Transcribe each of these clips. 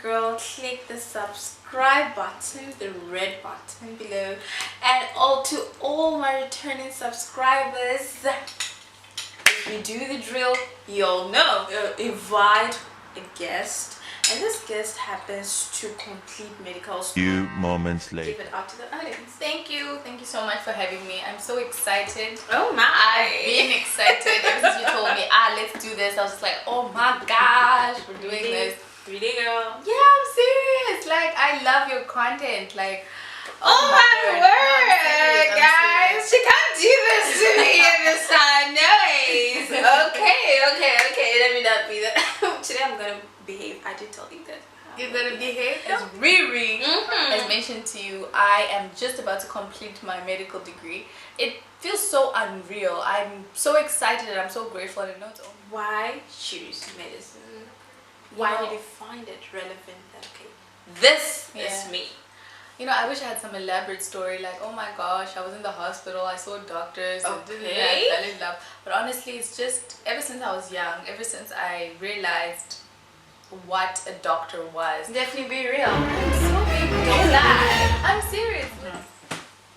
girl, click the subscribe button, the red button below, and to all my returning subscribers, if we do the drill, you'll know. Invite a guest, and this guest happens to complete medical school. Few moments later. Give it out to the audience. Thank you so much for having me. I'm so excited. Oh my! I've been excited ever since you told me, let's do this. I was just like, oh my gosh, we're doing this. Really, girl? Yeah, I'm serious. Like, I love your content. Like, oh my word, guys! She can't do this to me in the sun. Nice. Okay. Let me not be that. Today I'm gonna behave. I did tell you that. You're gonna behave? As Riri has mentioned to you, I am just about to complete my medical degree. It feels so unreal. I'm so excited and I'm so grateful. And why choose medicine? Why did you find it relevant that, okay, this is me? You know, I wish I had some elaborate story like, oh my gosh, I was in the hospital, I saw doctors, and I fell in love. But honestly, it's just ever since I was young, ever since I realized what a doctor was. Definitely be real. I'm so big, don't lie. I'm serious.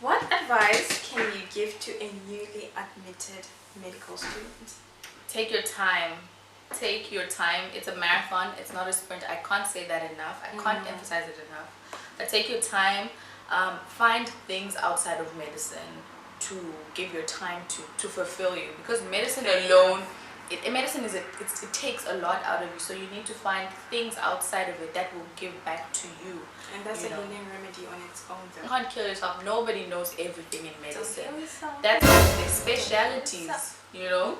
What advice can you give to a newly admitted medical student? Take your time. Take your time. It's a marathon. It's not a sprint. I can't say that enough. I can't emphasize it enough. But take your time. Find things outside of medicine to give your time to fulfill you. Because medicine alone, it takes a lot out of you. So you need to find things outside of it that will give back to you. And that's a healing remedy on its own. You can't kill yourself. Nobody knows everything in medicine. That's why there's specialities, you know.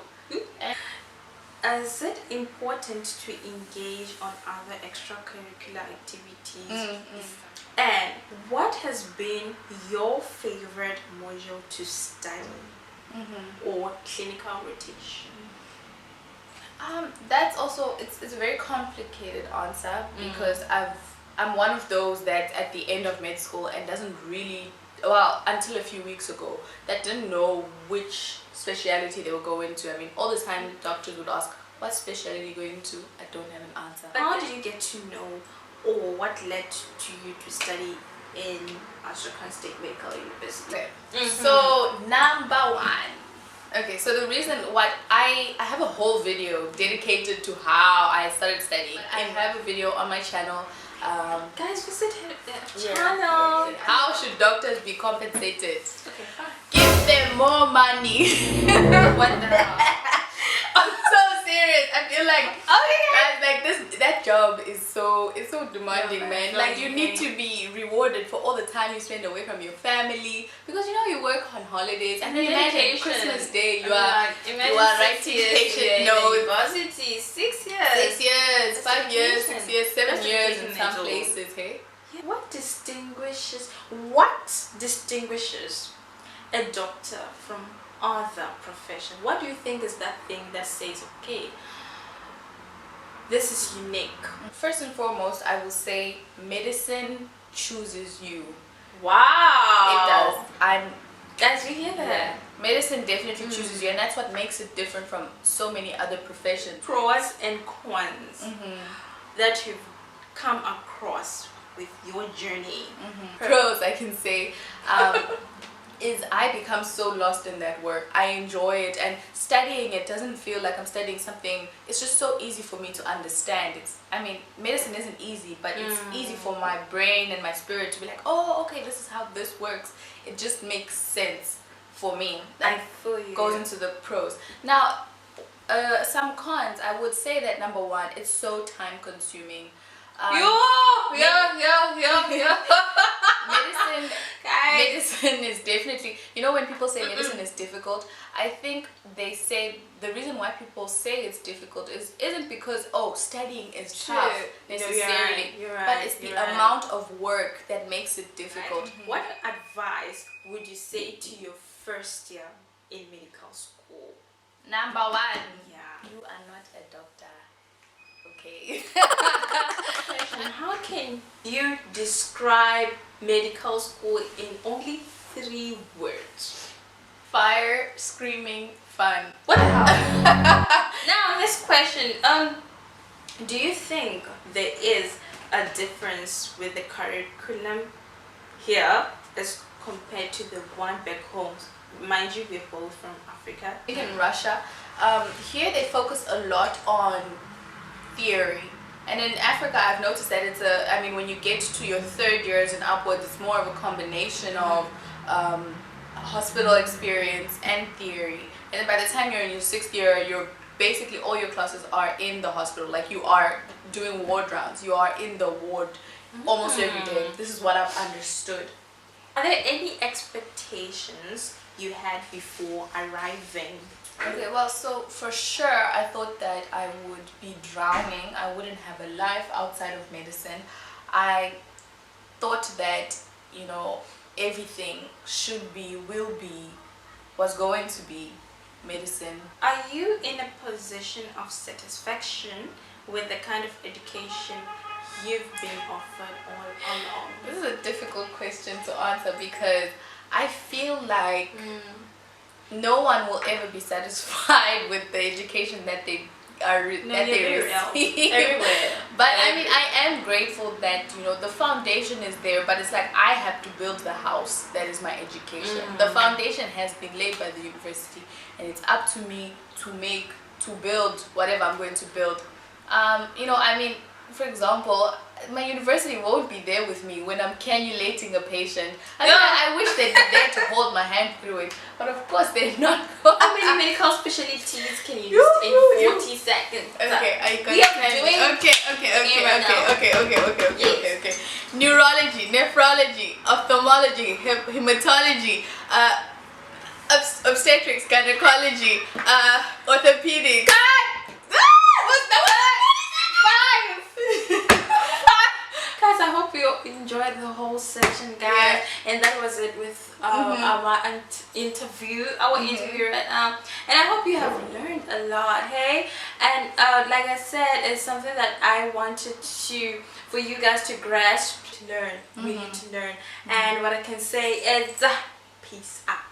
Is it important to engage on other extracurricular activities? And what has been your favorite module to study or clinical rotation? That's also it's a very complicated answer because I'm one of those that at the end of med school and doesn't really, well, until a few weeks ago, that didn't know which speciality they will go into. I mean, all the time doctors would ask, what specialty are you going to? I don't have an answer. But how did you get to know, or what led to you to study in Astrakhan State Medical University? Okay. So number one. Okay, so the reason why I have a whole video dedicated to how I started studying. I have a video on my channel. Guys, visit her channel. How should doctors be compensated? Okay, fine. Give them more money. What the hell? I'm so serious. I feel like that job is so demanding, man. Like you need to be rewarded for all the time you spend away from your family because you work on holidays and then imagine Christmas Day you are writing patient notes. University 6 years. 6 years, 5 years, 6 years, 7 years in some places. Hey. What distinguishes a doctor from other professions? What do you think is that thing that says, okay, this is unique? First and foremost, I will say medicine chooses you. Wow. It does. Guys, you hear that? Yeah. Medicine definitely chooses you, and that's what makes it different from so many other professions. Pros and cons that you've come across with your journey. Pros, I can say, is I become so lost in that work. I enjoy it, and studying it doesn't feel like I'm studying something. It's just so easy for me to understand. Medicine isn't easy, but it's easy for my brain and my spirit to be like, oh, okay, this is how this works. It just makes sense for me. That goes into the pros. Now, some cons, I would say that number one, it's so time consuming. Medicine is definitely, when people say medicine is difficult, I think they say the reason why people say it's difficult isn't because studying is tough necessarily, but it's the amount of work that makes it difficult. What advice would you say to your first year in medical school? Number one, you are not a doctor. Okay. How can you describe medical school in only 3 words? Fire, screaming, fun. What the hell? Now, this question, do you think there is a difference with the curriculum here as compared to the one back home? Mind you, we're both from Africa. In Russia, here they focus a lot on theory. And in Africa, I've noticed that I mean, when you get to your third years and upwards, it's more of a combination of hospital experience and theory. And then by the time you're in your sixth year, you're basically all your classes are in the hospital. Like you are doing ward rounds, you are in the ward almost every day. This is what I've understood. Are there any expectations you had before arriving? Okay, well, so for sure I thought that I would be drowning. I wouldn't have a life outside of medicine. I thought that, you know, everything should be, will be, was going to be medicine. Are you in a position of satisfaction with the kind of education you've been offered all along? This is a difficult question to answer because I feel like no one will ever be satisfied with the education that they receive everywhere. But I mean, I am grateful that, you know, the foundation is there, but it's like I have to build the house that is my education. The foundation has been laid by the university, and it's up to me to build whatever I'm going to build. You know, I mean, for example, my university won't be there with me when I'm cannulating a patient. I mean, I wish they'd be there to hold my hand through it, but of course they're not. How many medical specialties can you use in 40 seconds? Okay, I got it. Okay. Neurology, nephrology, ophthalmology, hematology, obstetrics, gynecology, orthopedics. What's the word? 5. Guys, I hope you enjoyed the whole section, guys. And that was it with our interview right now. And I hope you have learned a lot, hey? And like I said, it's something that I wanted for you guys to grasp, to learn. We need to learn. And what I can say is peace out.